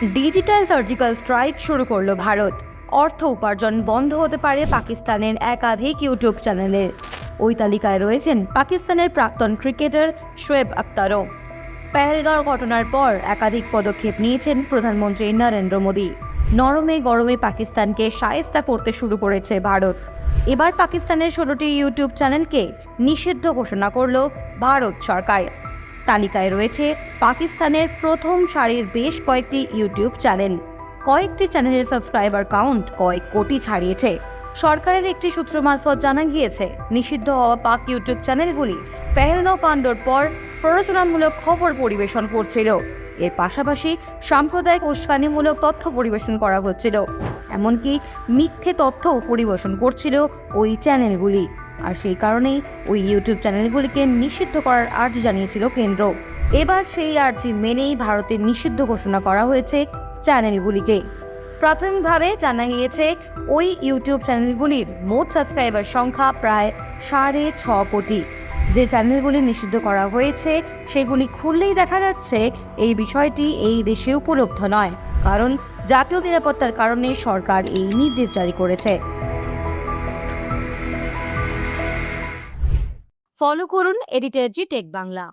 Digital surgical strike শুরু করলো ভারত। অর্থ উপার্জন বন্ধ হতে পারে পাকিস্তানের একাধিক ইউটিউব চ্যানেলের। ওই তালিকায় রয়েছেন পাকিস্তানের প্রাক্তন ক্রিকেটার শোয়েব আখতারও। পেহেলগাঁও ঘটনার পর একাধিক পদক্ষেপ নিয়েছেন প্রধানমন্ত্রী নরেন্দ্র মোদী। নরমে গরমে পাকিস্তানকে শায়েস্তা করতে শুরু করেছে ভারত। এবার পাকিস্তানের 16টি ইউটিউব চ্যানেলকে নিষিদ্ধ ঘোষণা করল ভারত সরকার। তালিকায় রয়েছে পাকিস্তানের প্রথম সারির বেশ কয়েকটি ইউটিউব চ্যানেল। কয়েকটি চ্যানেলের সাবস্ক্রাইবার কাউন্ট কয়েক কোটি ছাড়িয়েছে। সরকারের একটি সূত্র মারফত জানা গিয়েছে, নিষিদ্ধ হওয়া পাক ইউটিউব চ্যানেলগুলি পেহেলগাঁও কাণ্ডর পর প্ররোচনামূলক খবর পরিবেশন করছিল। এর পাশাপাশি সাম্প্রদায়িক উস্কানিমূলক তথ্য পরিবেশন করা হচ্ছিল, এমনকি মিথ্যে তথ্যও পরিবেশন করছিল ওই চ্যানেলগুলি। আর সেই কারণেই ওই ইউটিউব চ্যানেলগুলিকে নিষিদ্ধ করার আর্জি জানিয়েছিল কেন্দ্র। এবার সেই আর্জি মেনেই ভারতে নিষিদ্ধ ঘোষণা করা হয়েছে চ্যানেলগুলিকে। প্রাথমিকভাবে জানা গিয়েছে ওই ইউটিউব চ্যানেলগুলির মোট সাবস্ক্রাইবার সংখ্যা প্রায় 6.5 কোটি। যে চ্যানেলগুলি নিষিদ্ধ করা হয়েছে সেগুলি খুললেই দেখা যাচ্ছে এই বিষয়টি এই দেশে উপলব্ধ নয়, কারণ জাতীয় নিরাপত্তার কারণে সরকার এই নির্দেশ জারি করেছে। ফলো করুন এডিটর জি টেক বাংলা।